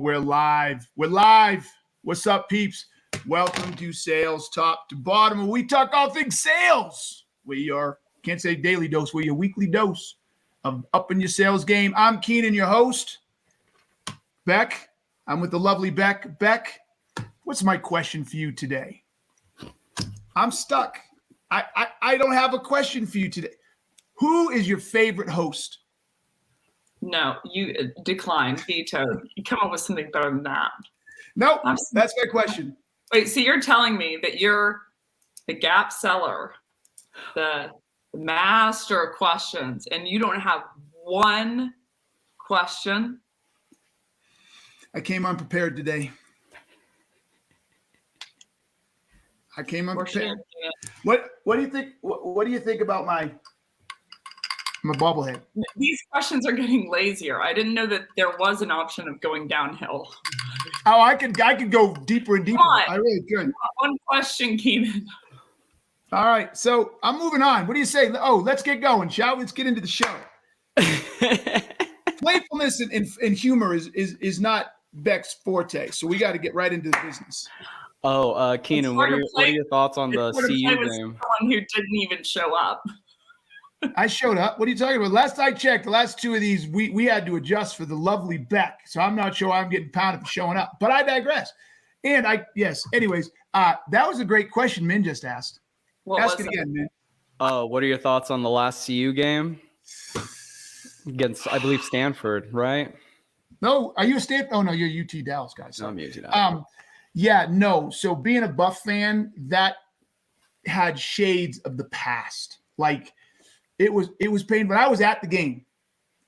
we're live. We're live. What's up, peeps? Welcome to Sales Top to Bottom, where we talk all things sales. We are, can't say daily dose, we're your weekly dose of upping your sales game. I'm Keenan, your host. Becc, I'm with the lovely Becc. Becc, what's my question for you today? I'm stuck. I don't have a question for you today. Who is your favorite host? No, you decline, veto. You come up with something better than that. No, that's my question. Wait, so you're telling me that you're the gap seller, the master of questions, and you don't have one question? I came unprepared today. I came unprepared. What do you think? What do you think about my bobblehead? These questions are getting lazier. I didn't know that there was an option of going downhill. Oh, I could go deeper and deeper. I really could. One question, Keenan. All right, so I'm moving on. What do you say? Oh, let's get going, shall we? Let's get into the show. Playfulness and humor is not Beck's forte, so we got to get right into the business. Oh, Keenan, what are your thoughts on the CU game? Someone who didn't even show up. I showed up. What are you talking about? Last I checked, the last two of these, we had to adjust for the lovely Becc. So I'm not sure I'm getting pounded for showing up, but I digress. And anyways, that was a great question Min just asked. Ask it again, Min. What are your thoughts on the last CU game? Against, I believe, Stanford, right? No, are you a Stanford? Oh, no, you're UT Dallas, guys. So. No, I'm UT Dallas. Yeah, no. So being a Buff fan, that had shades of the past. Like, it was painful. But I was at the game.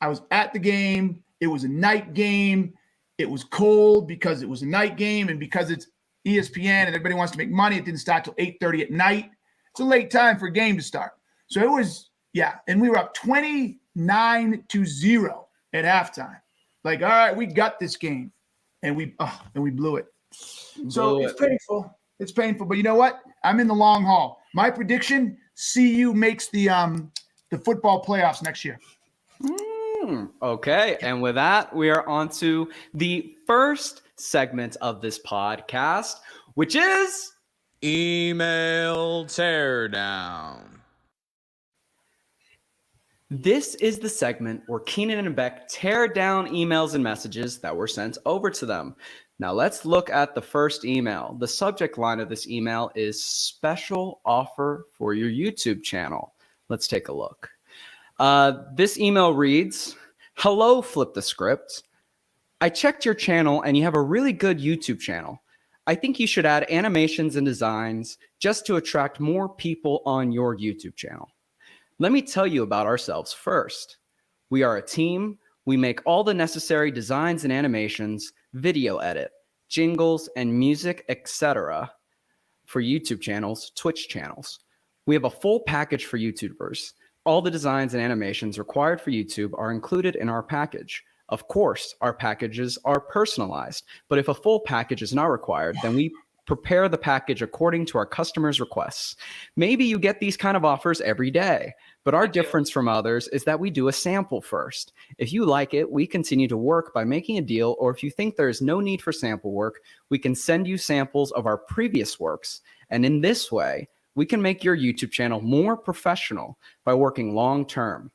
It was a night game. It was cold because it was a night game, and because it's ESPN and everybody wants to make money, it didn't start till 8:30 at night. It's a late time for a game to start. So it was, and we were up 29-0 at halftime. Like, all right, we got this game, and we blew it. So it's painful. It's painful, but you know what? I'm in the long haul. My prediction: CU makes the football playoffs next year. Okay, and with that, we are on to the first segment of this podcast, which is Email Teardown. This is the segment where Keenan and Becc tear down emails and messages that were sent over to them. Now let's look at the first email. The subject line of this email is special offer for your YouTube channel. Let's take a look. This email reads, hello, Flip the Script. I checked your channel and you have a really good YouTube channel. I think you should add animations and designs just to attract more people on your YouTube channel. Let me tell you about ourselves first. We are a team. We make all the necessary designs and animations, video edit, jingles, and music, etc. for YouTube channels, Twitch channels. We have a full package for YouTubers. All the designs and animations required for YouTube are included in our package. Of course, our packages are personalized, but if a full package is not required, then we prepare the package according to our customers' requests. Maybe you get these kind of offers every day, but our difference from others is that we do a sample first. If you like it, we continue to work by making a deal, or if you think there is no need for sample work, we can send you samples of our previous works. And in this way, we can make your YouTube channel more professional by working long-term.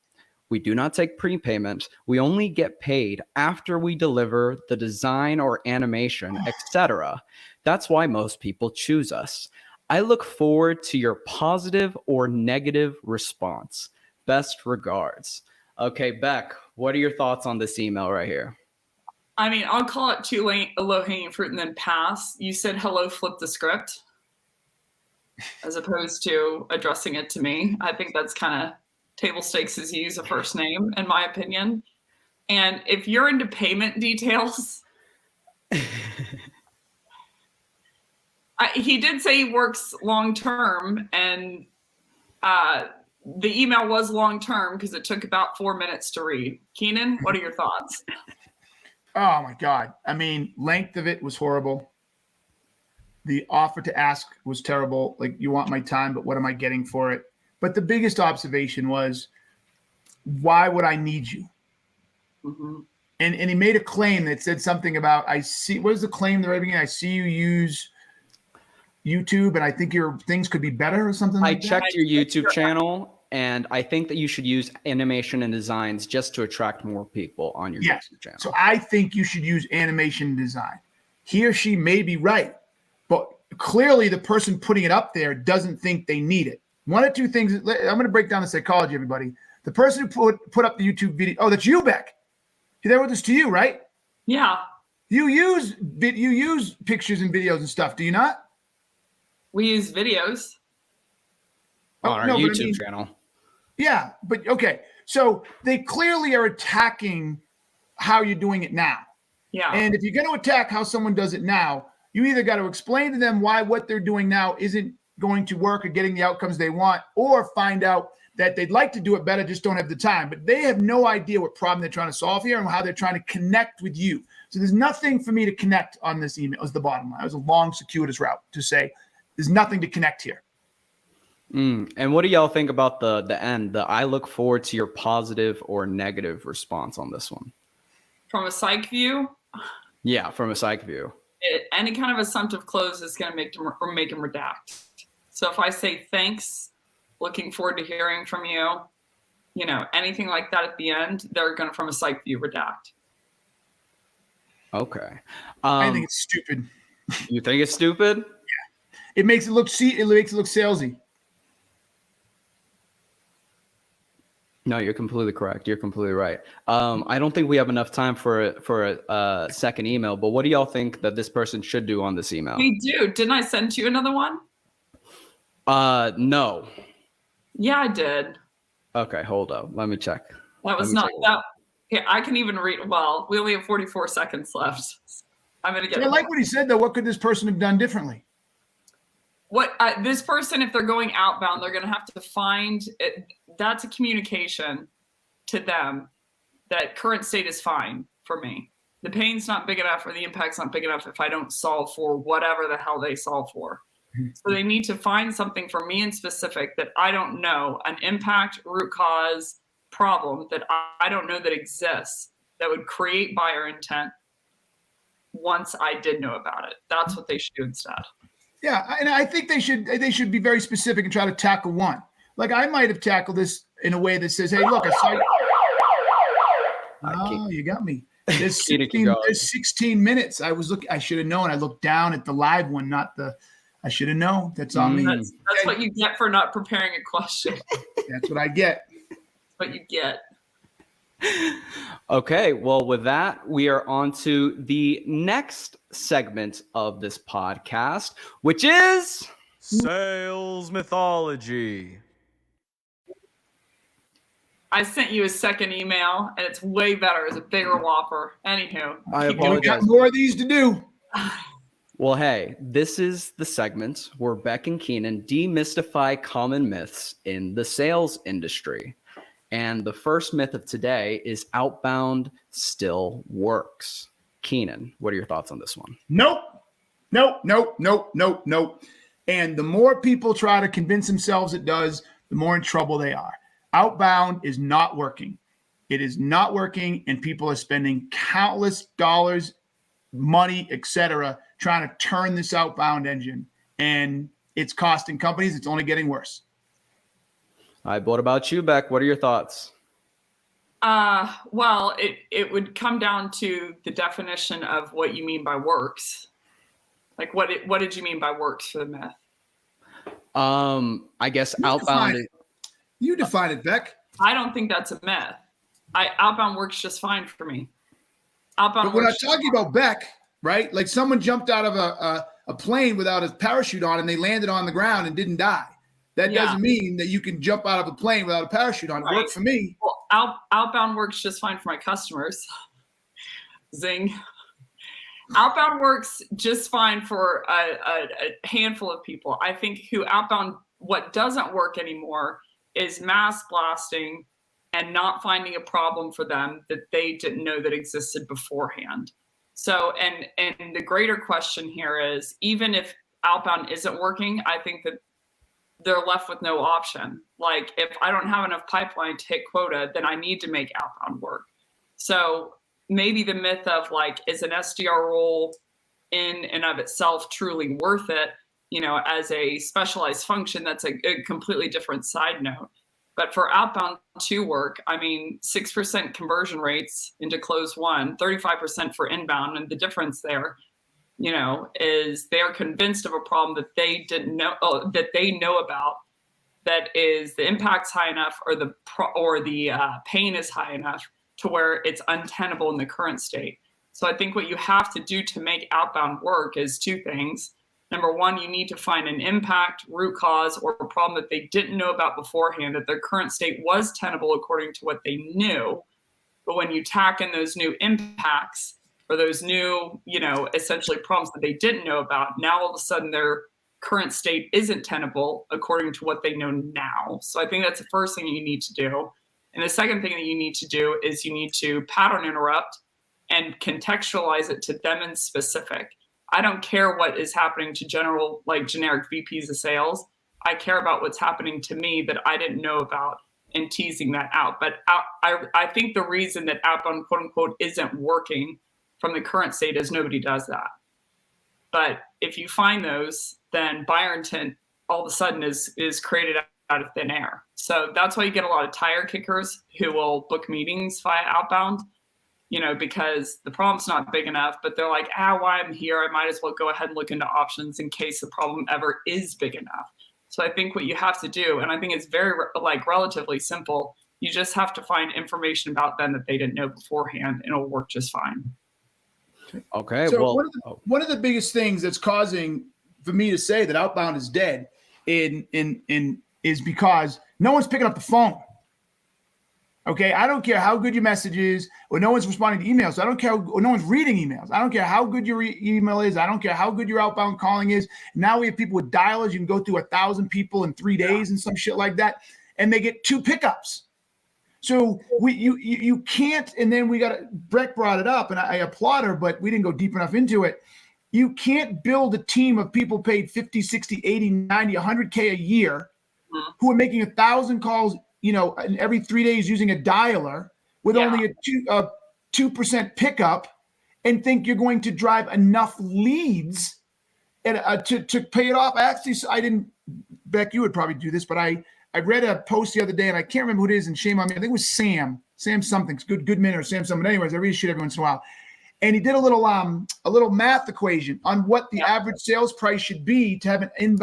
We do not take prepayment. We only get paid after we deliver the design or animation, etc. That's why most people choose us. I look forward to your positive or negative response. Best regards. Okay, Becc, what are your thoughts on this email right here? I mean, I'll call it too low-hanging fruit and then pass. You said, hello, Flip the Script, as opposed to addressing it to me. I think that's kind of table stakes as you use a first name, in my opinion. And if you're into payment details, he did say he works long-term, and the email was long-term because it took about 4 minutes to read. Keenan, what are your thoughts? Oh, my God. I mean, length of it was horrible. The offer to ask was terrible. Like, you want my time, but what am I getting for it? But the biggest observation was, why would I need you? Mm-hmm. and he made a claim that said something about, what is the claim in the very beginning? I see you use YouTube, and I think your things could be better or something like that. I checked your YouTube channel, and I think that you should use animation and designs just to attract more people on your YouTube channel. So I think you should use animation and design. He or she may be right, but clearly the person putting it up there doesn't think they need it. One or two things. I'm going to break down the psychology, everybody. The person who put up the YouTube video. Oh, that's you, Becc. That was this to you, right? Yeah. You use pictures and videos and stuff, do you not? We use videos on our YouTube channel. Yeah, but okay. So they clearly are attacking how you're doing it now. Yeah. And if you're going to attack how someone does it now, you either got to explain to them why what they're doing now isn't going to work or getting the outcomes they want, or find out that they'd like to do it better, just don't have the time. But they have no idea what problem they're trying to solve here and how they're trying to connect with you. So there's nothing for me to connect on this email is the bottom line. It was a long, circuitous route to say there's nothing to connect here. And what do y'all think about the end? I look forward to your positive or negative response on this one. From a psych view? Yeah, from a psych view. Any kind of assumptive close is going to make them redact. So if I say thanks, looking forward to hearing from you, anything like that at the end, they're going to, from a psych view, redact. Okay. I think it's stupid. You think it's stupid? Yeah. It makes it look salesy. No, you're completely correct. You're completely right. I don't think we have enough time for a second email, but what do y'all think that this person should do on this email? We do. Didn't I send you another one? No. Yeah, I did. Okay, hold up. Let me check. That was not that. Yeah, I can even read. Well, we only have 44 seconds left. I'm gonna get. I like what he said though. What could this person have done differently? What this person, if they're going outbound, they're going to have to find it. That's a communication to them that current state is fine for me. The pain's not big enough or the impact's not big enough if I don't solve for whatever the hell they solve for. So they need to find something for me in specific that I don't know, an impact, root cause, problem that I don't know that exists that would create buyer intent once I did know about it. That's what they should do instead. Yeah, and I think they should be very specific and try to tackle one. Like I might have tackled this in a way that says, "Hey, look, I saw you." Oh, you got me. There's 16 minutes. I should have known. I looked down at the live one, not the. I should have known. That's on me. That's what you get for not preparing a question. That's what I get. That's what you get. Okay, well, with that, we are on to the next segment of this podcast, which is Sales Mythology. I sent you a second email, and it's way better. It's a bigger whopper. Anywho. I apologize. We got more of these to do. Well, hey, this is the segment where Becc and Keenan demystify common myths in the sales industry. And the first myth of today is outbound still works. Keenan, what are your thoughts on this one? Nope. And the more people try to convince themselves it does, the more in trouble they are. Outbound is not working. It is not working, and people are spending countless dollars, money, etc., trying to turn this outbound engine. And it's costing companies. It's only getting worse. All right, what about you, Becc? What are your thoughts? Well, it would come down to the definition of what you mean by works. Like, what did you mean by works for the myth? I guess outbound. You define it, Becc. I don't think that's a myth. Outbound works just fine for me. Outbound. But we're not talking about Becc, right? Like someone jumped out of a plane without a parachute on, and they landed on the ground and didn't die. That doesn't mean that you can jump out of a plane without a parachute on. It worked for me. Well, outbound works just fine for my customers. Zing. Outbound works just fine for a handful of people. I think what doesn't work anymore is mass blasting and not finding a problem for them that they didn't know that existed beforehand. So, and the greater question here is, even if outbound isn't working, I think that they're left with no option. Like, if I don't have enough pipeline to hit quota, then I need to make outbound work. So maybe the myth of like, is an SDR role in and of itself truly worth it? You know, as a specialized function, that's a completely different side note. But for outbound to work, I mean, 6% conversion rates into close one, 35% for inbound. And the difference there, you know, is they are convinced of a problem that they didn't know, that they know about, that is the impact's high enough or the pain is high enough to where it's untenable in the current state. So I think what you have to do to make outbound work is two things. Number one, you need to find an impact, root cause, or a problem that they didn't know about beforehand, that their current state was tenable according to what they knew. But when you tack in those new impacts or those new, you know, essentially problems that they didn't know about, now all of a sudden their current state isn't tenable according to what they know now. So I think that's the first thing you need to do. And the second thing that you need to do is you need to pattern interrupt and contextualize it to them in specific. I don't care what is happening to generic VPs of sales. I care about what's happening to me that I didn't know about and teasing that out. But I think the reason that outbound, quote unquote, isn't working from the current state is nobody does that. But if you find those, then buyer intent all of a sudden is created out of thin air. So that's why you get a lot of tire kickers who will book meetings via outbound, you know, because the problem's not big enough, but they're like, while I'm here, I might as well go ahead and look into options in case the problem ever is big enough. So I think what you have to do, and I think it's very relatively simple, you just have to find information about them that they didn't know beforehand, and it'll work just fine. Okay. So Well, one of the biggest things that's causing for me to say that outbound is dead is because no one's picking up the phone. Okay, I don't care how good your message is, or no one's responding to emails. I don't care, or no one's reading emails. I don't care how good your email is. I don't care how good your outbound calling is. Now we have people with dialers. You can go through 1,000 people in 3 days and some shit like that, and they get 2 pickups. So you can't. And then Becc brought it up, and I applaud her, but we didn't go deep enough into it. You can't build a team of people paid 50, 60, 80, 90, 100K a year who are making 1,000 calls, you know, every 3 days using a dialer with only a 2% pickup, and think you're going to drive enough leads and to pay it off. I didn't, Becc, you would probably do this, but I read a post the other day, and I can't remember who it is, and shame on me. I think it was Sam something, Goodman or Sam something. Anyways, I read shit every once in a while. And he did a little math equation on what the average sales price should be to have an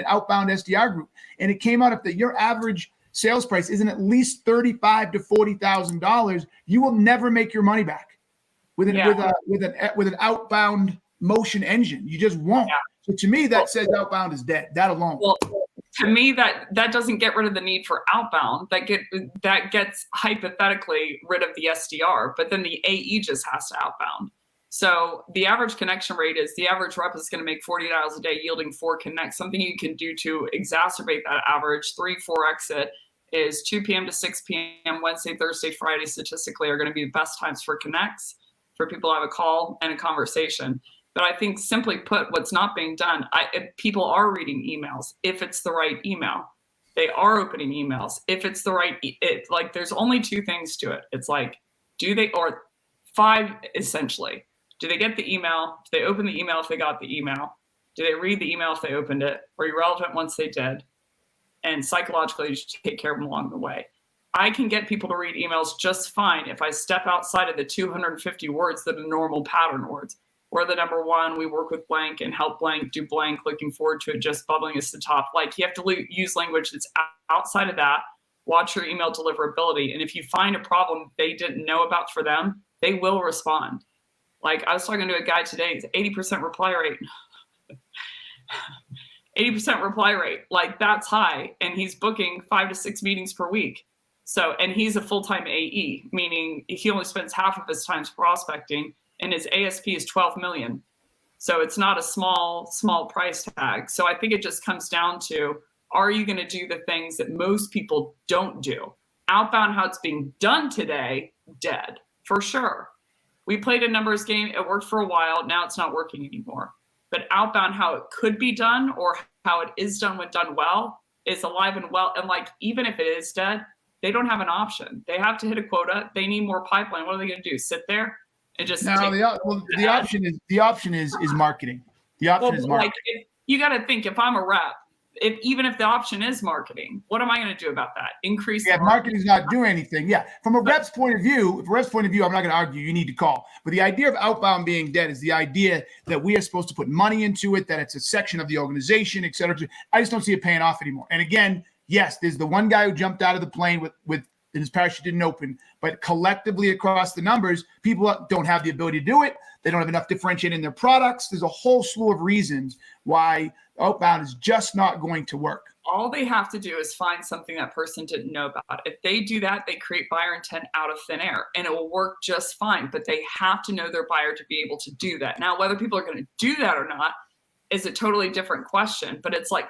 outbound SDR group. And it came out your average sales price isn't at least $35,000 to $40,000, you will never make your money back with an outbound motion engine. You just won't. So to me, that says outbound is dead. That alone. Well, to me, that doesn't get rid of the need for outbound. That gets hypothetically rid of the SDR, but then the AE just has to outbound. So the average connection rate is the average rep is going to make 40 dials a day, yielding 4 connects. Something you can do to exacerbate that average 3-4 exit is 2 p.m. to 6 p.m. Wednesday, Thursday, Friday statistically are going to be the best times for connects, for people to have a call and a conversation. But I think simply put, what's not being done, people are reading emails if it's the right email. They are opening emails if it's the right, there's only 2 things to it. It's like, or 5 essentially. Do they get the email? Do they open the email if they got the email? Do they read the email if they opened it? Were you relevant once they did? And psychologically, you should take care of them along the way. I can get people to read emails just fine if I step outside of the 250 words that are normal pattern words. We're the number one, we work with blank and help blank, do blank, looking forward to it, just bubbling is the top. Like, you have to use language that's outside of that, watch your email deliverability. And if you find a problem they didn't know about for them, they will respond. Like, I was talking to a guy today, it's 80% reply rate. 80% reply rate, like, that's high. And he's booking 5 to 6 meetings per week. So, and he's a full-time AE, meaning he only spends half of his time prospecting, and his ASP is 12 million. So it's not a small price tag. So I think it just comes down to, are you going to do the things that most people don't do? Outbound, how it's being done today, dead, for sure. We played a numbers game. It worked for a while. Now it's not working anymore. But outbound, how it could be done or how it is done when done well, is alive and well. And like, even if it is dead, they don't have an option. They have to hit a quota. They need more pipeline. What are they going to do? Sit there? It just Now the option is marketing. The option is marketing. Like you got to think, if I'm a rep, even if the option is marketing, what am I going to do about that? Increase. Yeah, marketing's not doing anything. Yeah, from a rep's point of view, I'm not going to argue. You need to call. But the idea of outbound being dead is the idea that we are supposed to put money into it, that it's a section of the organization, et cetera. I just don't see it paying off anymore. And again, yes, there's the one guy who jumped out of the plane with his parachute didn't open, but collectively across the numbers, people don't have the ability to do it. They don't have enough differentiating in their products. There's a whole slew of reasons why outbound is just not going to work. All they have to do is find something that person didn't know about. If they do that, they create buyer intent out of thin air, and it will work just fine. But they have to know their buyer to be able to do that. Now, whether people are going to do that or not is a totally different question. But it's like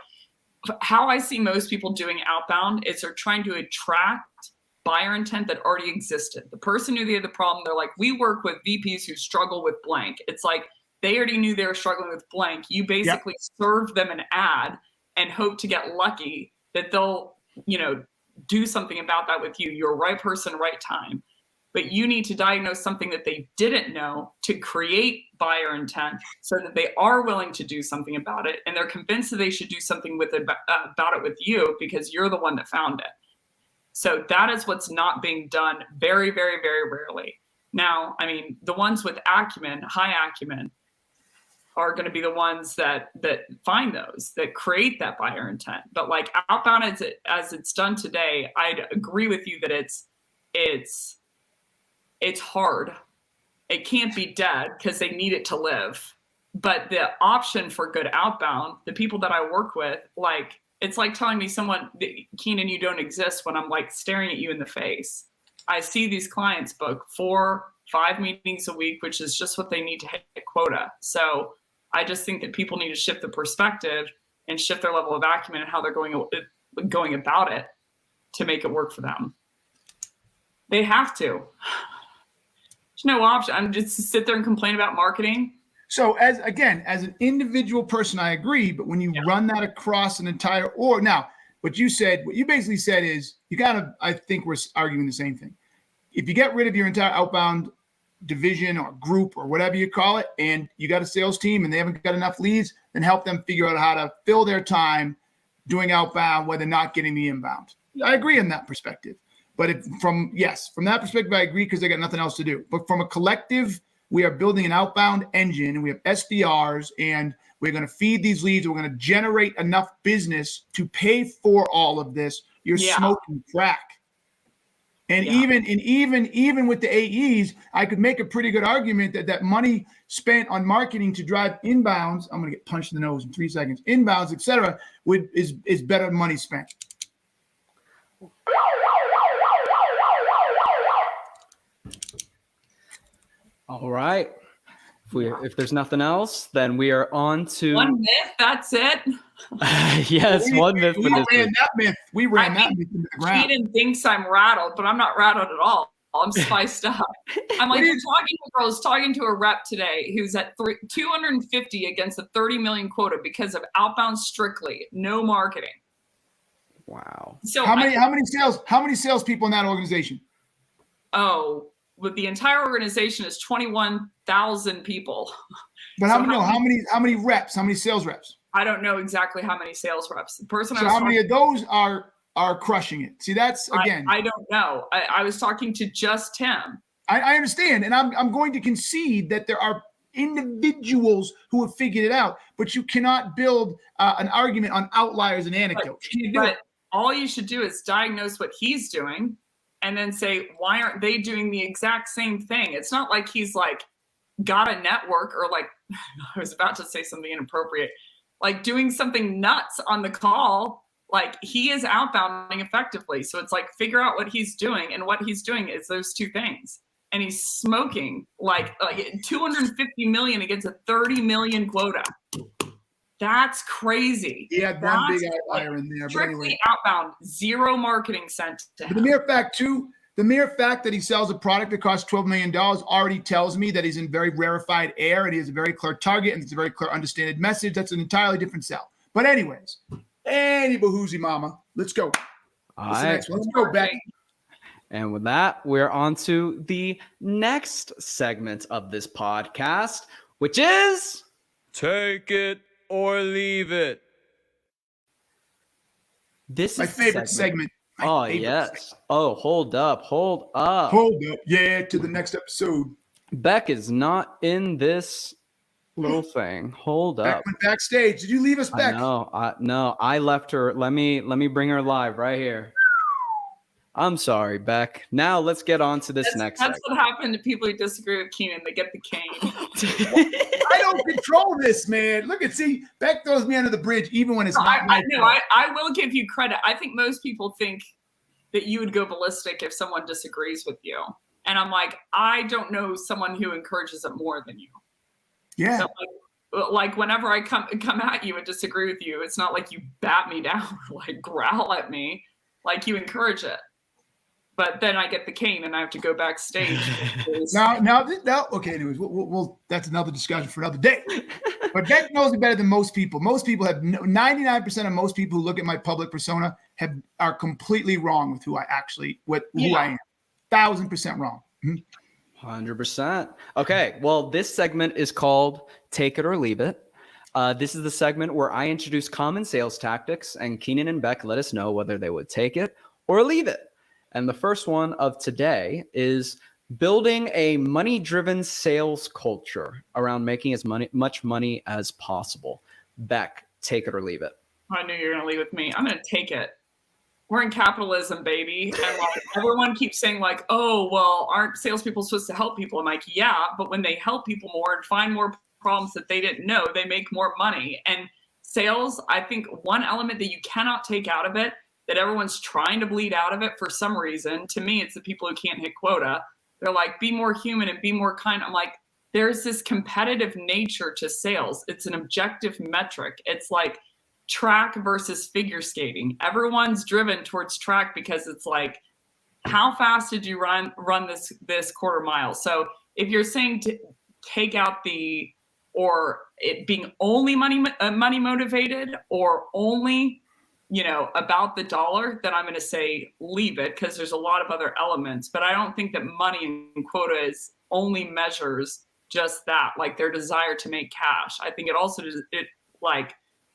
how I see most people doing outbound is they're trying to attract buyer intent that already existed. The person knew they had the problem. They're like, we work with VPs who struggle with blank. It's like they already knew they were struggling with blank. You basically serve them an ad and hope to get lucky that they'll, do something about that with you. You're right person, right time. But you need to diagnose something that they didn't know to create buyer intent so that they are willing to do something about it. And they're convinced that they should do something with it, about it with you because you're the one that found it. So that is what's not being done very, very, very rarely. Now, I mean, the ones with acumen, high acumen, are going to be the ones that find those, that create that buyer intent. But like outbound as it's done today, I'd agree with you that it's hard. It can't be dead because they need it to live. But the option for good outbound, the people that I work with, like, it's like telling me Keenan, you don't exist when I'm like staring at you in the face. I see these clients book 4-5 meetings a week, which is just what they need to hit quota. So I just think that people need to shift the perspective and shift their level of acumen and how they're going about it to make it work for them. They have to. There's no option. I'm just to sit there and complain about marketing. So as an individual person, I agree. But when you run that across an entire now, what you basically said is I think we're arguing the same thing. If you get rid of your entire outbound division or group or whatever you call it, and you got a sales team and they haven't got enough leads, then help them figure out how to fill their time doing outbound where they're not getting the inbound. I agree in that perspective. But from that perspective, I agree because they got nothing else to do. But from a collective, we are building an outbound engine and we have SDRs and we're going to feed these leads. We're going to generate enough business to pay for all of this. You're smoking crack. And even with the AEs, I could make a pretty good argument that money spent on marketing to drive inbounds, I'm going to get punched in the nose in 3 seconds, inbounds, et cetera, is better money spent. All right. If there's nothing else, then we are on to one myth. That's it. Yes, one myth. We ran that myth into the ground. Keenan thinks I'm rattled, but I'm not rattled at all. I'm spiced up. I'm like, you're talking to girls, talking to a rep today who's at 250 against a 30 million quota because of outbound strictly, no marketing. Wow. So how many salespeople in that organization? Oh, with the entire organization is 21,000 people. But how many reps? How many sales reps? I don't know exactly how many sales reps. The person. So how many of those are crushing it? See, that's again. I don't know. I was talking to just him. I understand, and I'm going to concede that there are individuals who have figured it out, but you cannot build an argument on outliers and anecdotes. But all you should do is diagnose what he's doing. And then say, why aren't they doing the exact same thing? It's not like he's like got a network or like, I was about to say something inappropriate, like doing something nuts on the call. Like he is outbounding effectively. So it's like, figure out what he's doing. And what he's doing is those two things. And he's smoking like 250 million against a 30 million quota. That's crazy. Yeah, that big outlier in there. Strictly anyway. Outbound, zero marketing sent to him. But the mere fact that he sells a product that costs $12 million already tells me that he's in very rarefied air and he has a very clear target and it's a very clear understood message. That's an entirely different sell. But anyways, any bahoozy mama, let's go. All right. Let's go, Becc. And with that, we're on to the next segment of this podcast, which is Take it or leave it. this My is the favorite segment. My Oh, favorite yes. segment. Oh, hold up. Hold up. Yeah, to the next episode. Becc is not in this little thing. Hold Beck up. went backstage. Did you leave us, Beck? No, I left her. Let me bring her live right here. I'm sorry, Becc. Now let's get on to this next That's segment. what happened to people who disagree with Keenan. They get the cane. I don't control this, man. Look see, Beck throws me under the bridge even when it's not my fault. I will give you credit. I think most people think that you would go ballistic if someone disagrees with you. And I'm like, I don't know someone who encourages it more than you. Yeah. So like whenever I come at you and disagree with you, it's not like you bat me down or like growl at me. Like you encourage it. But then I get the cane and I have to go backstage. Now, okay. Anyways, we'll that's another discussion for another day. But Beck knows it better than most people. Most people have 99% of most people who look at my public persona are completely wrong with who I am. 1,000% wrong. 100%. Okay. Well, this segment is called Take It or Leave It. This is the segment where I introduce common sales tactics, and Keenan and Becc let us know whether they would take it or leave it. And the first one of today is building a money-driven sales culture around making as much money as possible. Becc, take it or leave it. I knew you were going to leave with me. I'm going to take it. We're in capitalism, baby. And like everyone keeps saying like, oh, well, aren't salespeople supposed to help people? I'm like, yeah, but when they help people more and find more problems that they didn't know, they make more money. And sales, I think one element that you cannot take out of it, that everyone's trying to bleed out of it for some reason, to me, it's the people who can't hit quota. They're like, be more human and be more kind. I'm like, there's this competitive nature to sales. It's an objective metric. It's like track versus figure skating. Everyone's driven towards track because it's like, how fast did you run this quarter mile? So if you're saying to take out or it being only money motivated or only about the dollar, then I'm going to say leave it because there's a lot of other elements. But I don't think that money and quota only measures just that, like their desire to make cash. I think it also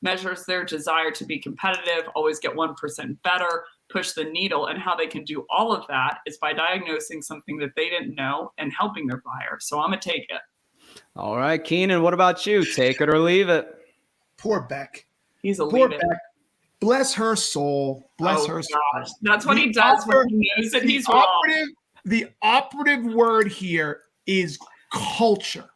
measures their desire to be competitive, always get 1% better, push the needle. And how they can do all of that is by diagnosing something that they didn't know and helping their buyer. So I'm going to take it. All right, Keenan, what about you? Take it or leave it. Poor Beck. He's a Poor leave Beck. Bless her soul. Bless her soul. That's what he does when he knows that he's wrong. The operative word here is culture.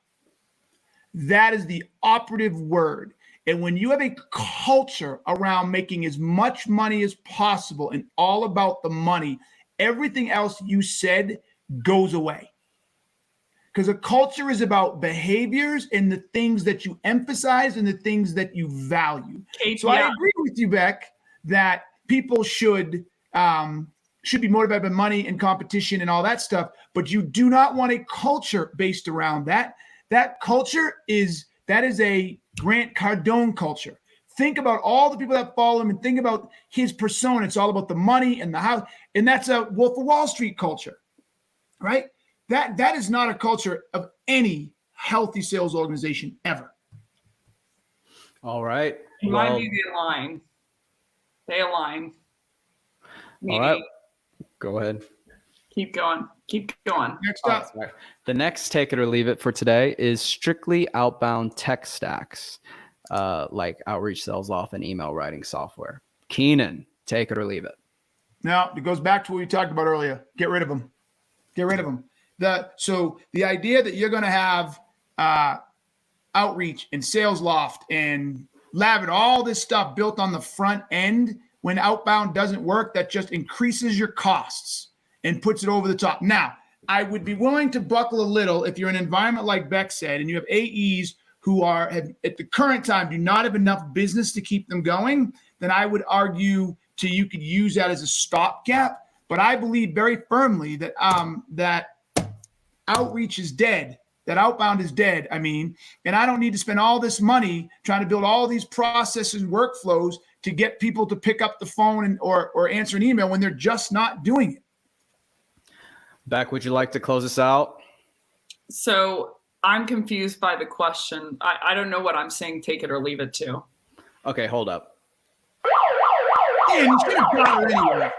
That is the operative word. And when you have a culture around making as much money as possible and all about the money, everything else you said goes away. Because a culture is about behaviors and the things that you emphasize and the things that you value. So I agree with you, Beck, that people should be motivated by money and competition and all that stuff. But you do not want a culture based around that. That culture is a Grant Cardone culture. Think about all the people that follow him and think about his persona. It's all about the money and the house. And that's a Wolf of Wall Street culture, right? That is not a culture of any healthy sales organization ever. All right. It might be the align. They align. All right. Go ahead. Keep going. Next up. The next take it or leave it for today is strictly outbound tech stacks, like outreach, sales off, and email writing software. Keenan, take it or leave it. Now, it goes back to what we talked about earlier. Get rid of them. So the idea that you're going to have outreach and sales loft and Lavin, all this stuff built on the front end, when outbound doesn't work, that just increases your costs and puts it over the top. Now, I would be willing to buckle a little if you're in an environment like Becc said, and you have AEs who have at the current time do not have enough business to keep them going, then I would argue you could use that as a stopgap. But I believe very firmly that that outreach is dead, that outbound is dead. And I don't need to spend all this money trying to build all these processes and workflows to get people to pick up the phone or answer an email when they're just not doing it. Becc, would you like to close us out? So I'm confused by the question. I don't know what I'm saying. Take it or leave it to. Okay, hold up. Yeah, you should have got it anyway.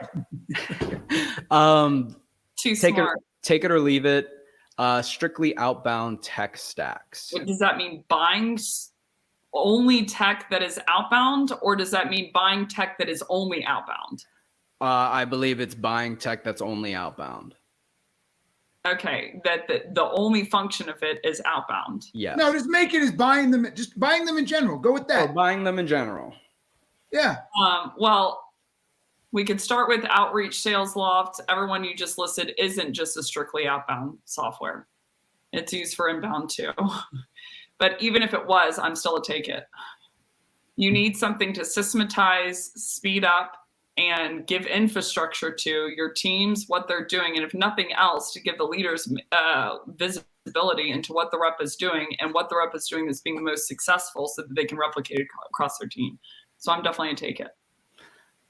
Too smart. Take it or leave it. Strictly outbound tech stacks. What, does that mean buying only tech that is outbound, or does that mean buying tech that is only outbound? I believe it's buying tech that's only outbound. Okay, that the only function of it is outbound. Yes. No, just make it as buying them in general. Go with that. Or buying them in general. Yeah. Well, we could start with Outreach, Sales Loft. Everyone you just listed isn't just a strictly outbound software. It's used for inbound too. But even if it was, I'm still a take it. You need something to systematize, speed up, and give infrastructure to your teams, what they're doing, and if nothing else, to give the leaders visibility into what the rep is doing and what the rep is doing that's being the most successful so that they can replicate it across their team. So I'm definitely a take it.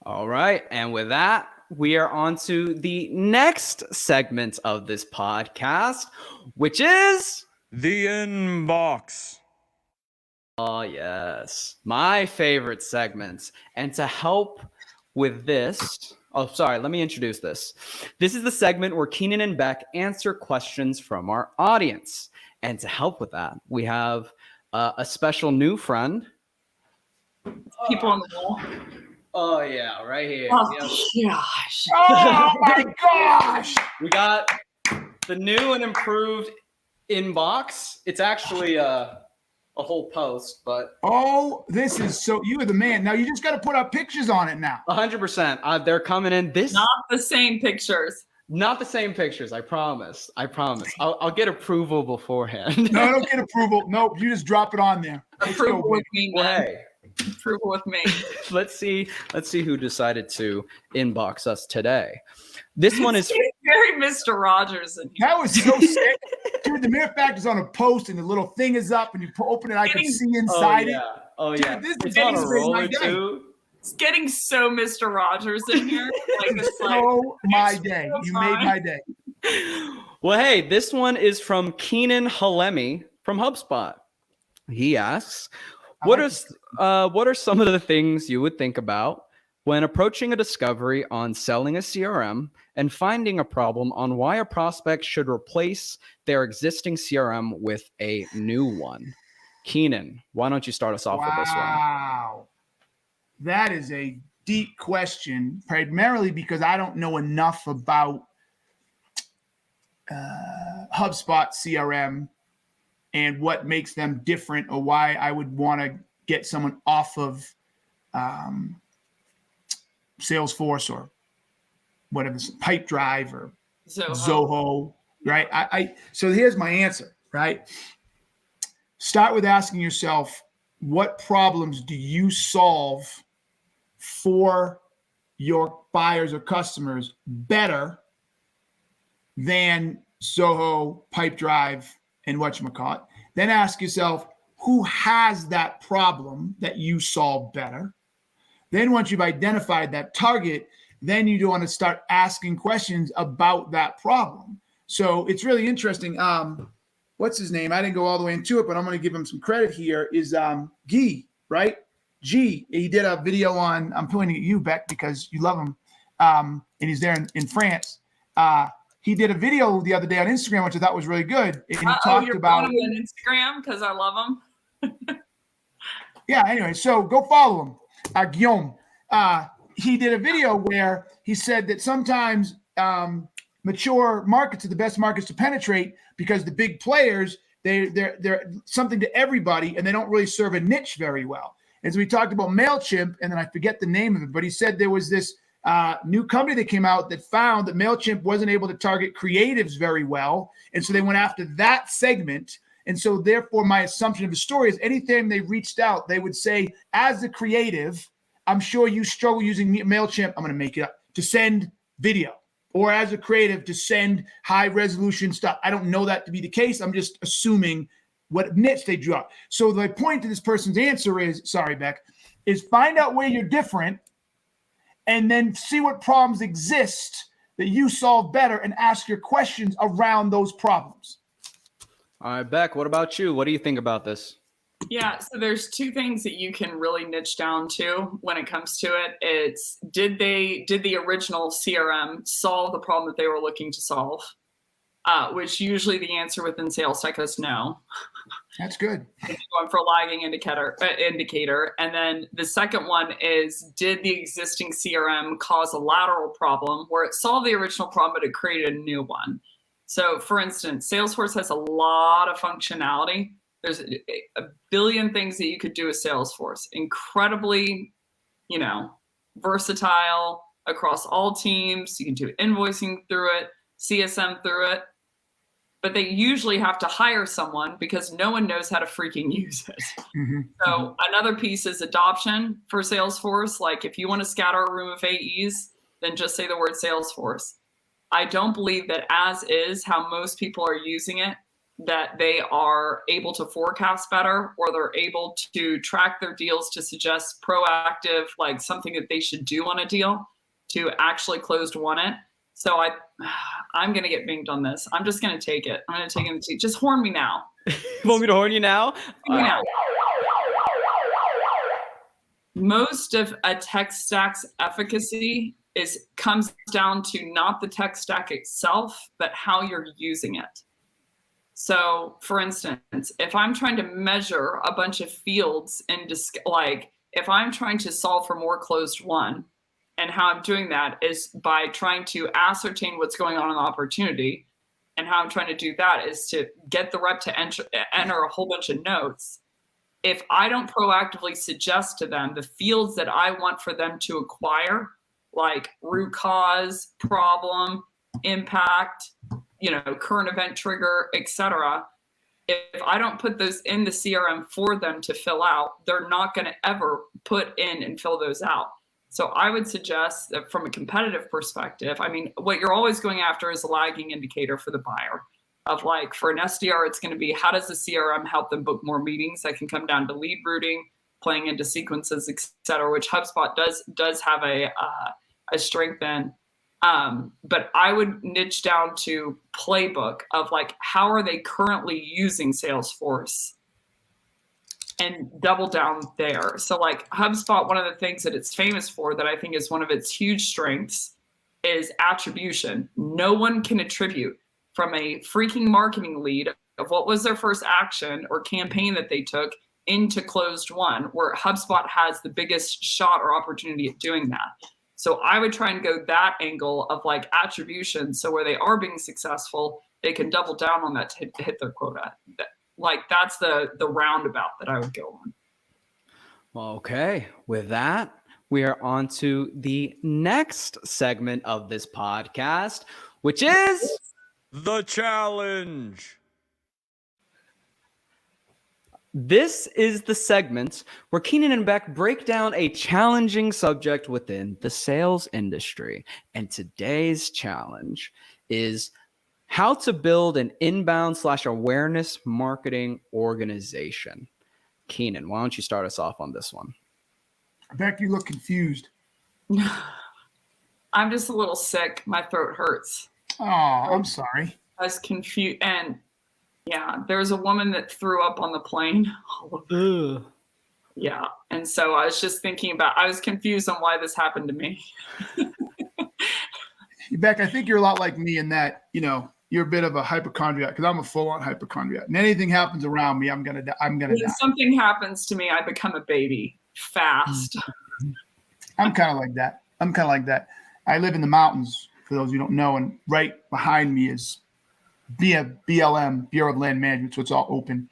All right. And with that, we are on to the next segment of this podcast, which is The inbox. oh, yes, my favorite segments. And to help with this, oh, sorry, let me introduce this. This is the segment where Keenan and Becc answer questions from our audience. And to help with that, we have a special new friend. People on the wall. Oh, yeah, right here. Oh, Yep. gosh. Oh my gosh. We got the new and improved inbox. It's actually a whole post, but Oh, this is so you are the man. Now you just got to put up pictures on it now. 100%. They're coming in. This Not the same pictures. not the same pictures. I promise. I'll get approval beforehand. No, I don't get approval. Nope, you just drop it on there. Let's go, Approval with baby. me, Well, man. hey, Approval with me. let's see who decided to inbox us today. This one is It's very Mr. Rogers in here. That was so sick. Dude, the mere fact is on a post and the little thing is up and you open it, I can see inside it. Oh Dude, yeah. this It's is on a getting roller my day. too. It's getting so Mr. Rogers in here. Like it's like Oh my it's day. so You fine. made my day. Well, hey, this one is from Keenan Halemi from HubSpot. He asks, what are some of the things you would think about when approaching a discovery on selling a CRM and finding a problem on why a prospect should replace their existing CRM with a new one? Keenan, why don't you start us off with this one? Wow. That is a deep question, primarily because I don't know enough about HubSpot CRM and what makes them different or why I would want to get someone off of Salesforce or whatever, Pipe Drive or Zoho, right? So here's my answer, right? Start with asking yourself, what problems do you solve for your buyers or customers better than Zoho, Pipe Drive, and whatchamacallit? Then ask yourself, who has that problem that you solve better? Then once you've identified that target, then you want to start asking questions about that problem. So it's really interesting. What's his name? I didn't go all the way into it, but I'm going to give him some credit here. Is Guy, right? G. He did a video on, I'm pointing at you, Becc, because you love him. And he's there in France. He did a video the other day on Instagram, which I thought was really good. And he talked you're about following him on Instagram because I love him. Yeah, anyway, so go follow him. Guillaume. He did a video where he said that sometimes mature markets are the best markets to penetrate because the big players, they're something to everybody and they don't really serve a niche very well. And so we talked about MailChimp, and then I forget the name of it, but he said there was this new company that came out that found that MailChimp wasn't able to target creatives very well. And so they went after that segment. And so therefore my assumption of the story is anytime they reached out, they would say, as a creative, I'm sure you struggle using MailChimp, I'm going to make it up, to send video, or as a creative to send high resolution stuff. I don't know that to be the case. I'm just assuming what niche they drew up. So the point to this person's answer is, sorry, Becc, is find out where you're different and then see what problems exist that you solve better and ask your questions around those problems. All right, Becc, what about you? What do you think about this? Yeah, so there's two things that you can really niche down to when it comes to it. It's did the original CRM solve the problem that they were looking to solve? Which usually the answer within sales tech is no. That's good. Going for a lagging indicator. And then the second one is, did the existing CRM cause a lateral problem where it solved the original problem, but it created a new one? So for instance, Salesforce has a lot of functionality. There's a billion things that you could do with Salesforce. Incredibly, versatile across all teams. You can do invoicing through it, CSM through it. But they usually have to hire someone because no one knows how to freaking use it. Mm-hmm. So another piece is adoption for Salesforce. Like if you want to scatter a room of AEs, then just say the word Salesforce. I don't believe that as is how most people are using it, that they are able to forecast better, or they're able to track their deals to suggest proactive, like something that they should do on a deal to actually close won it. So I'm going to get binged on this. I'm just going to take it. I'm going to take it. Just horn me now. You want me to horn you now? Most of a tech stack's efficacy comes down to not the tech stack itself, but how you're using it. So for instance, if I'm trying to measure a bunch of fields and if I'm trying to solve for more closed won, and how I'm doing that is by trying to ascertain what's going on in the opportunity. And how I'm trying to do that is to get the rep to enter a whole bunch of notes. If I don't proactively suggest to them the fields that I want for them to acquire, like root cause, problem, impact, current event trigger, etc. If I don't put those in the CRM for them to fill out, they're not going to ever put in and fill those out. So I would suggest that from a competitive perspective, what you're always going after is a lagging indicator for the buyer of for an SDR, it's going to be how does the CRM help them book more meetings that can come down to lead routing, playing into sequences, et cetera, which HubSpot does have a strength in. But I would niche down to playbook of how are they currently using Salesforce and double down there. So HubSpot, one of the things that it's famous for that I think is one of its huge strengths is attribution. No one can attribute from a freaking marketing lead of what was their first action or campaign that they took into closed won, where HubSpot has the biggest shot or opportunity at doing that. So I would try and go that angle of attribution. So where they are being successful, they can double down on that to hit their quota. That's the roundabout that I would go on. Well, okay. With that, we are on to the next segment of this podcast, which is The Challenge. This is the segment where Keenan and Becc break down a challenging subject within the sales industry. And today's challenge is how to build an inbound/awareness marketing organization. Keenan, why don't you start us off on this one? Becc, you look confused. I'm just a little sick. My throat hurts. Oh, I'm sorry. I was confused. And yeah, there was a woman that threw up on the plane. Yeah. And so I was just thinking I was confused on why this happened to me. Becc, I think you're a lot like me in that, you're a bit of a hypochondriac because I'm a full-on hypochondriac. And anything happens around me, I'm gonna die. When something happens to me, I become a baby fast. I'm kind of like that. I live in the mountains, for those who don't know, and right behind me is BLM, Bureau of Land Management, so it's all open.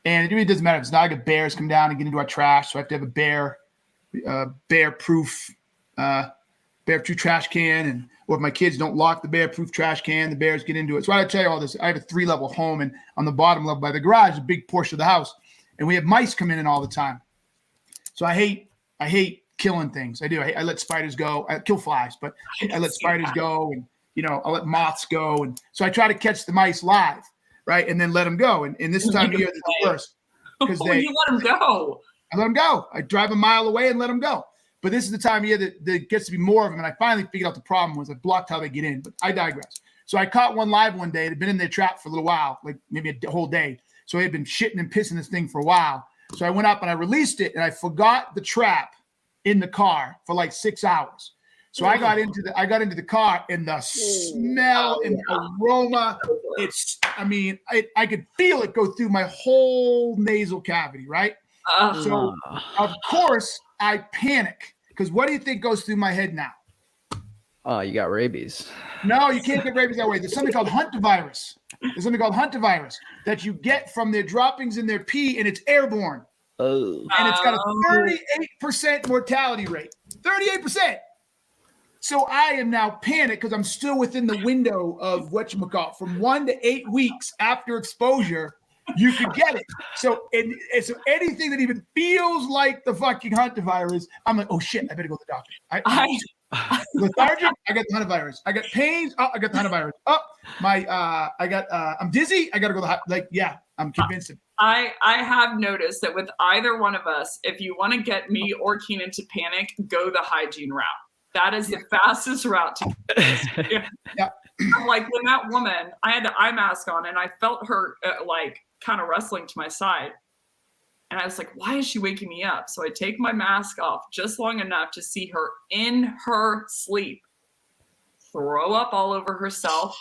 And it really doesn't matter. It's not like bears come down and get into our trash, so I have to have a bear-proof trash can, or if my kids don't lock the bear-proof trash can, the bears get into it. So I tell you all this. I have a 3-level home, and on the bottom level by the garage is a big portion of the house, and we have mice come in all the time. So I hate killing things. I do. I let spiders go. I kill flies, but I let spiders go, and I let moths go, and so I try to catch the mice live, right, and then let them go. And this time of year, it's worse because you let them go. I let them go. I drive a mile away and let them go. but this is the time of year that gets to be more of them. And I finally figured out the problem was I blocked how they get in, but I digress. So I caught one live one day. It had been in their trap for a little while, like maybe a whole day. So I had been shitting and pissing this thing for a while. So I went up and I released it, and I forgot the trap in the car for like 6 hours. So I got into the car, and the smell and the aroma, I could feel it go through my whole nasal cavity, right? So of course I panic, because what do you think goes through my head now? Oh, you got rabies. No, you can't get rabies that way. There's something called hantavirus. That you get from their droppings in their pee, and it's airborne. Oh. And it's got a 38% mortality rate. 38%. So I am now panicked because I'm still within the window of whatchamacallit. From 1 to 8 weeks after exposure, you could get it. So anything that even feels like the fucking hantavirus, I'm like, oh shit, I better go to the doctor. Lethargic, I got the hantavirus. I got pains, I got the hantavirus. I'm dizzy, I got to go to the I'm convinced. I have noticed that with either one of us, if you want to get me or Keenan to panic, go the hygiene route. That is the fastest route to Yeah. I'm like, when that woman, I had the eye mask on, and I felt her kind of wrestling to my side. And I was like, why is she waking me up? So I take my mask off just long enough to see her in her sleep throw up all over herself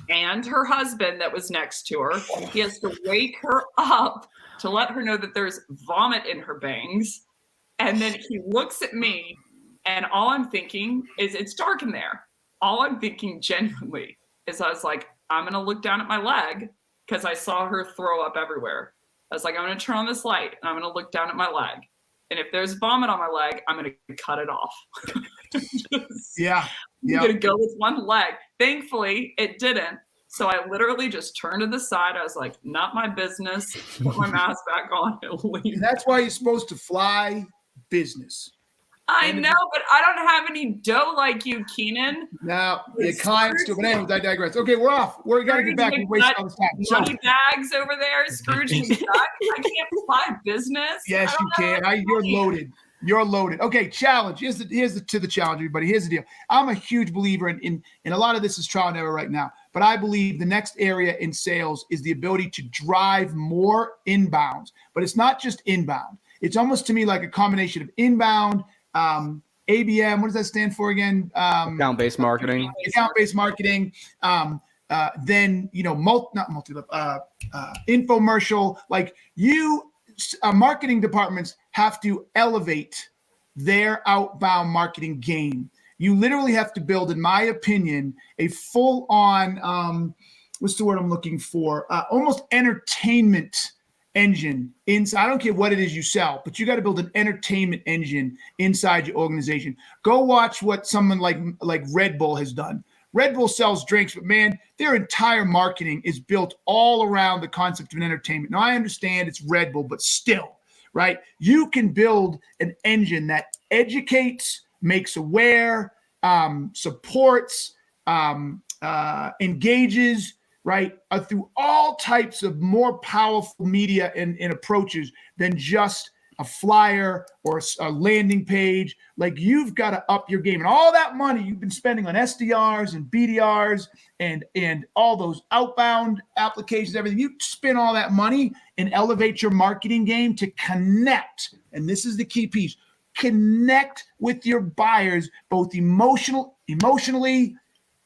and her husband that was next to her. He has to wake her up to let her know that there's vomit in her bangs. And then he looks at me, and all I'm thinking is, it's dark in there. All I'm thinking genuinely is, I was like, I'm going to look down at my leg, because I saw her throw up everywhere. I was like, I'm going to turn on this light, and I'm going to look down at my leg. And if there's vomit on my leg, I'm going to cut it off. I'm going to go with one leg. Thankfully, it didn't. So I literally just turned to the side. I was like, not my business. Put my mask back on and leave. And that's why you're supposed to fly business. I know, but I don't have any dough like you, Keenan. Now, your clients do, but anyways, I digress. Okay, we're off. We're got to get back. We waste all this time. Money bags over there, Scrooge McDuck. I can't fly business. Yes, you can. You're loaded. You're loaded. Okay, challenge. Here's the challenge, everybody. Here's the deal. I'm a huge believer in a lot of this is trial and error right now, but I believe the next area in sales is the ability to drive more inbounds. But it's not just inbound. It's almost to me like a combination of inbound, ABM, what does that stand for again? Account-based marketing. Account-based marketing. Then, infomercial. Like marketing departments have to elevate their outbound marketing game. You literally have to build, in my opinion, a full-on, what's the word I'm looking for? Almost entertainment engine inside. I don't care what it is you sell, but you got to build an entertainment engine inside your organization. Go watch what someone like Red Bull has done. Red Bull sells drinks, but man, their entire marketing is built all around the concept of an entertainment. Now, I understand it's Red Bull, but still, right? You can build an engine that educates, makes aware, supports, engages, right, through all types of more powerful media and approaches than just a flyer or a landing page. Like, you've got to up your game. And all that money you've been spending on SDRs and BDRs and all those outbound applications, everything, you spend all that money and elevate your marketing game to connect. And this is the key piece. Connect with your buyers, both emotionally,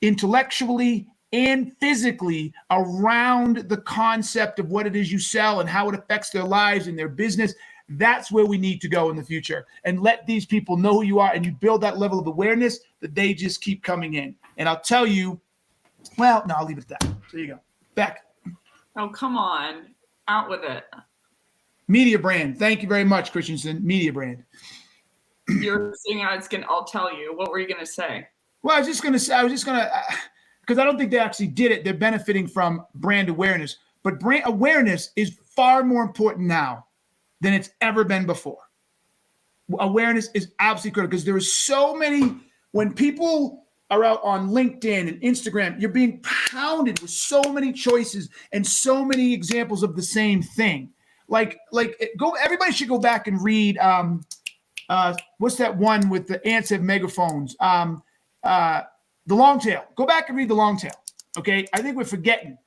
intellectually, and physically around the concept of what it is you sell and how it affects their lives and their business. That's where we need to go in the future, and let these people know who you are, and you build that level of awareness that they just keep coming in. And I'll tell you, I'll leave it at that. So you go. Becc. Oh, come on. Out with it. Media brand. Thank you very much, Christensen. Media brand. You're saying I'll tell you. What were you going to say? Well, I was just going to, because I don't think they actually did it. They're benefiting from brand awareness, but brand awareness is far more important now than it's ever been before. Awareness is absolutely critical, because there is so many, when people are out on LinkedIn and Instagram, you're being pounded with so many choices and so many examples of the same thing. Everybody should go back and read what's that one with the ants have megaphones? The long tail. Go back and read the long tail. Okay. I think we're forgetting.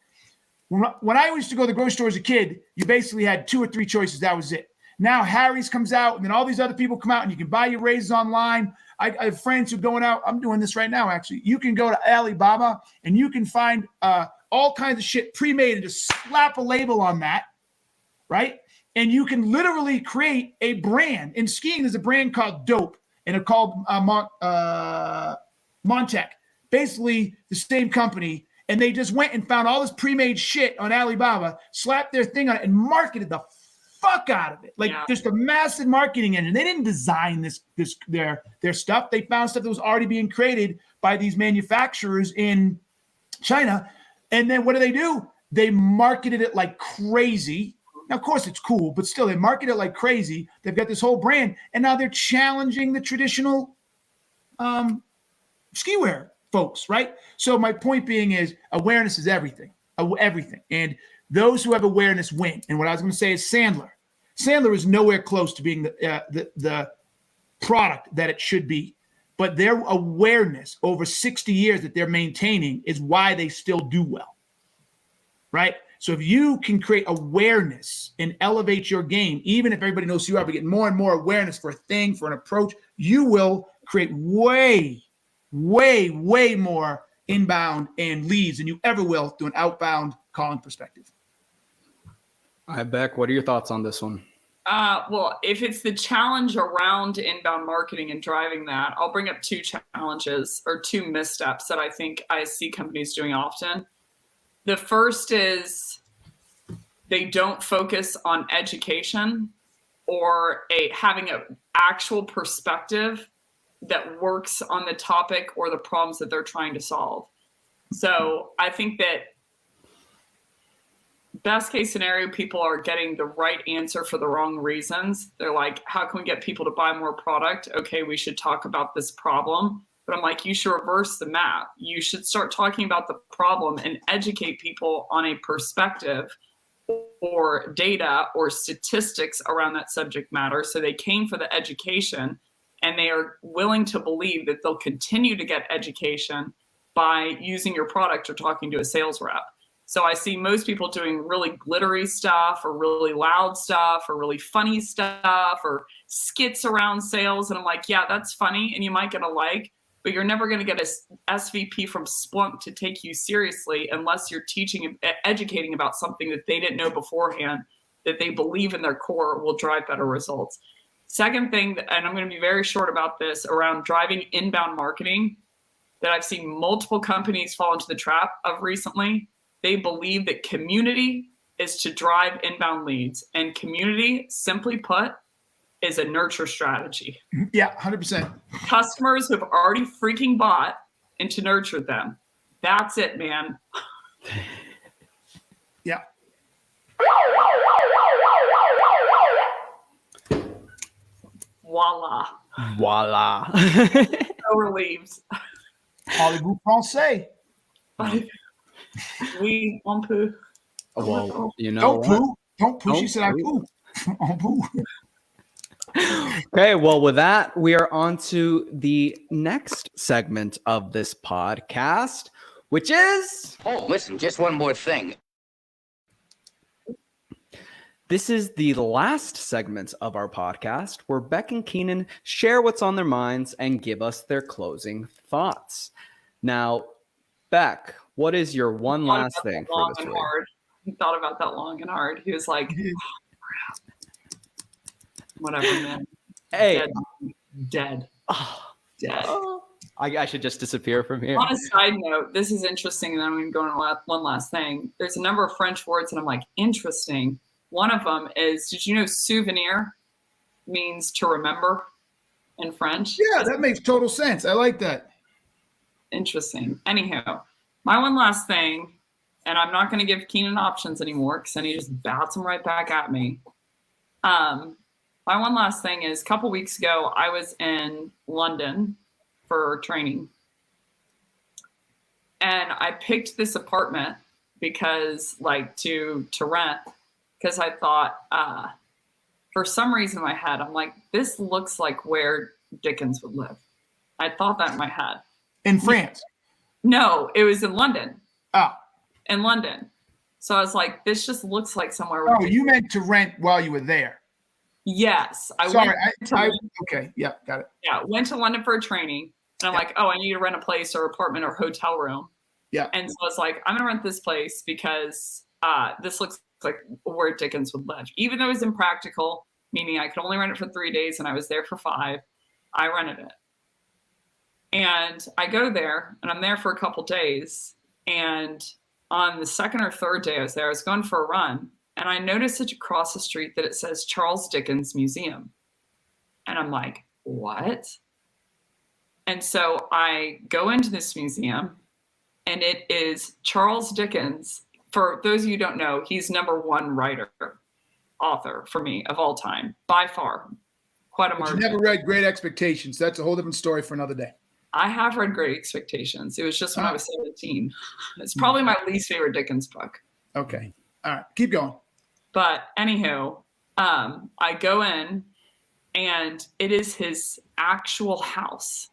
When I used to go to the grocery store as a kid, you basically had 2 or 3 choices. That was it. Now Harry's comes out, and then all these other people come out, and you can buy your razors online. I have friends who are going out. I'm doing this right now, actually. You can go to Alibaba, and you can find all kinds of shit pre-made and just slap a label on that, right? And you can literally create a brand. In skiing, there's a brand called Dope, and it's called Montec. Basically, the same company. And they just went and found all this pre-made shit on Alibaba, slapped their thing on it, and marketed the fuck out of it. Like just a massive marketing engine. They didn't design their stuff. They found stuff that was already being created by these manufacturers in China. And then what do? They marketed it like crazy. Now, of course, it's cool, but still, they market it like crazy. They've got this whole brand, and now they're challenging the traditional ski wear folks, right? So my point being is awareness is everything, everything. And those who have awareness win. And what I was going to say is Sandler. Sandler is nowhere close to being the product that it should be. But their awareness over 60 years that they're maintaining is why they still do well, right? So if you can create awareness and elevate your game, even if everybody knows who you are, but get more and more awareness for a thing, for an approach, you will create way more inbound and leads than you ever will through an outbound calling perspective. All right, Becc, what are your thoughts on this one? Well, if it's the challenge around inbound marketing and driving that, I'll bring up 2 challenges or 2 missteps that I think I see companies doing often. The first is they don't focus on education or having an actual perspective that works on the topic or the problems that they're trying to solve. So I think that best case scenario, people are getting the right answer for the wrong reasons. They're like, how can we get people to buy more product? Okay, we should talk about this problem. But I'm like, you should reverse the map. You should start talking about the problem and educate people on a perspective or data or statistics around that subject matter. So they came for the education, and they are willing to believe that they'll continue to get education by using your product or talking to a sales rep. So I see most people doing really glittery stuff or really loud stuff or really funny stuff or skits around sales. And I'm like, yeah, that's funny. And you might get a like, but you're never going to get a SVP from Splunk to take you seriously unless you're teaching, educating about something that they didn't know beforehand, that they believe in their core will drive better results. Second thing, and I'm going to be very short about this, around driving inbound marketing that I've seen multiple companies fall into the trap of recently. They believe that community is to drive inbound leads, and community, simply put, is a nurture strategy. Yeah, 100%. Customers who have already freaking bought and to nurture them. That's it, man. Yeah. Voila. Voila. So relieved. Parlez-vous français? Oui, on peut. Well, you know Don't what? poo. Don't poo. She Don't said I poo. On poo. Okay, well, with that, we are on to the next segment of this podcast, which is... Oh, listen, just one more thing. This is the last segment of our podcast where Becc and Keenan share what's on their minds and give us their closing thoughts. Now, Becc, what is your one last thing for this week? He thought about that long and hard. He was like, whatever, man. Hey. Dead. Dead. I should just disappear from here. On a side note, this is interesting, and I'm going to go on one last thing. There's a number of French words, and I'm like, interesting. One of them is, did you know souvenir means to remember in French? Yeah, that makes total sense. I like that. Interesting. Anyhow, my one last thing, and I'm not going to give Keenan options anymore because then he just bats them right back at me. My one last thing is, a couple weeks ago, I was in London for training. And I picked this apartment because, like, to rent, because I thought for some reason in my head, I'm like, this looks like where Dickens would live. I thought that in my head. In France? No, it was in London. Oh. In London. So I was like, this just looks like somewhere. Oh, you meant to rent while you were there. Yes. Okay. Yeah, got it. Yeah, went to London for a training. And I'm like, oh, I need to rent a place or apartment or hotel room. Yeah. And so I was like, I'm going to rent this place because this looks like where Dickens would live. Even though it was impractical, meaning I could only rent it for 3 days and I was there for 5, I rented it. And I go there and I'm there for a couple days. And on the second or third day I was going for a run. And I noticed it across the street that it says Charles Dickens Museum. And I'm like, what? And so I go into this museum and it is Charles Dickens. For those of you who don't know, he's #1 author for me of all time, by far. Quite a But margin. you never read Great Expectations. That's a whole different story for another day. I have read Great Expectations. It was just when I was 17. It's probably my least favorite Dickens book. Okay. All right. Keep going. But anywho, I go in and it is his actual house.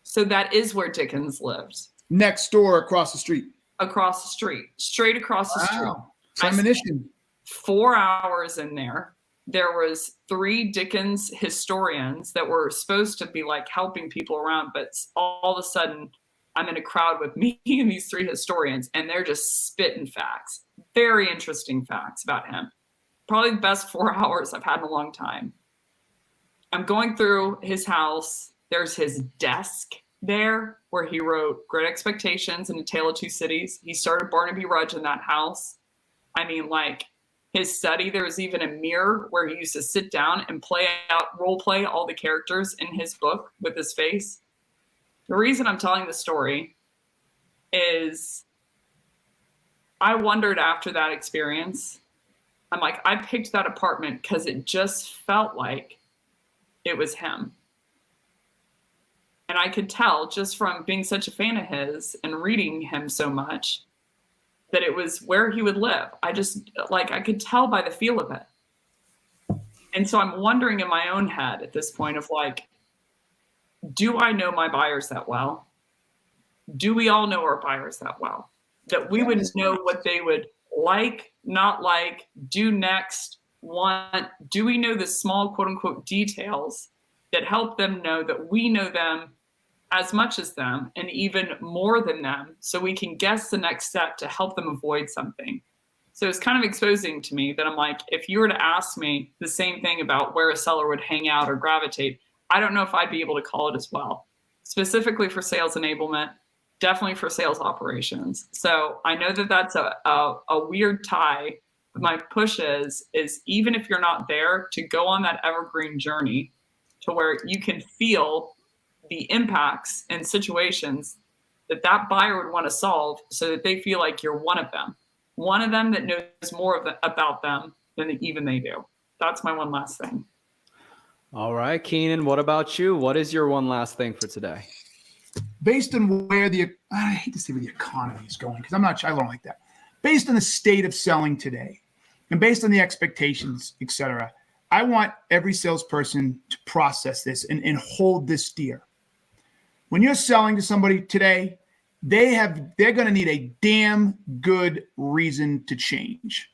So that is where Dickens lived. Next door, across the street. Across the street, straight across the street. Premonition. 4 hours in there. There was 3 Dickens historians that were supposed to be like helping people around, but all of a sudden I'm in a crowd with me and these 3 historians, and they're just spitting facts. Very interesting facts about him. Probably the best 4 hours I've had in a long time. I'm going through his house. There's his desk there where he wrote Great Expectations and A Tale of Two Cities. He started Barnaby Rudge in that house. I mean, like his study, there was even a mirror where he used to sit down and role play all the characters in his book with his face. The reason I'm telling the story is I wondered after that experience, I'm like, I picked that apartment because it just felt like it was him. And I could tell just from being such a fan of his and reading him so much that it was where he would live. I could tell by the feel of it. And so I'm wondering in my own head at this point of like, do I know my buyers that well? Do we all know our buyers that well? That we would know what they would like, not like, do next, want. Do we know the small quote unquote details that help them know that we know them as much as them and even more than them, so we can guess the next step to help them avoid something? So it's kind of exposing to me that I'm like, if you were to ask me the same thing about where a seller would hang out or gravitate, I don't know if I'd be able to call it as well. Specifically for sales enablement, definitely for sales operations. So I know that that's a weird tie. But my push is even if you're not there, to go on that evergreen journey to where you can feel the impacts and situations that buyer would want to solve so that they feel like you're one of them that knows more about them than even they do. That's my one last thing. All right, Keenan, what about you? What is your one last thing for today? Based on where I hate to say where the economy is going, because I don't like that. Based on the state of selling today and based on the expectations, et cetera, I want every salesperson to process this and hold this dear. When you're selling to somebody today, they're going to need a damn good reason to change.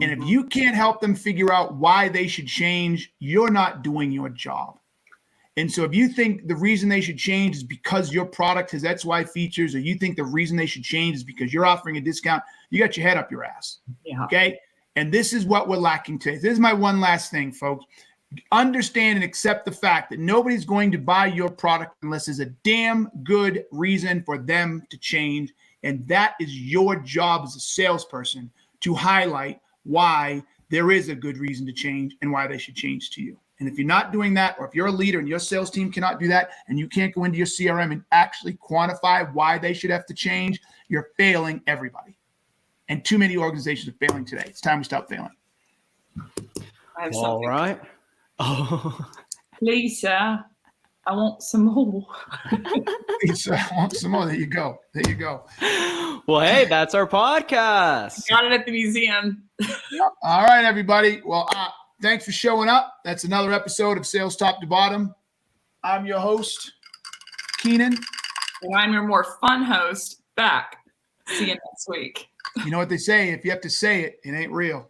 And if you can't help them figure out why they should change, you're not doing your job. And so if you think the reason they should change is because your product has XY features, or you think the reason they should change is because you're offering a discount, you got your head up your ass. Yeah. Okay? And this is what we're lacking today. This is my one last thing, folks. Understand and accept the fact that nobody's going to buy your product unless there's a damn good reason for them to change. And that is your job as a salesperson, to highlight why there is a good reason to change and why they should change to you. And if you're not doing that, or if you're a leader and your sales team cannot do that, and you can't go into your CRM and actually quantify why they should have to change, you're failing everybody. And too many organizations are failing today. It's time we stop failing. I have All something. right. Oh, Lisa, I want some more. I want some more. There you go. There you go. Well, hey, that's our podcast. Got it at the museum. All right, everybody. Well, thanks for showing up. That's another episode of Sales Top to Bottom. I'm your host, Keenan. And I'm your more fun host, Becc. See you next week. You know what they say? If you have to say it, it ain't real.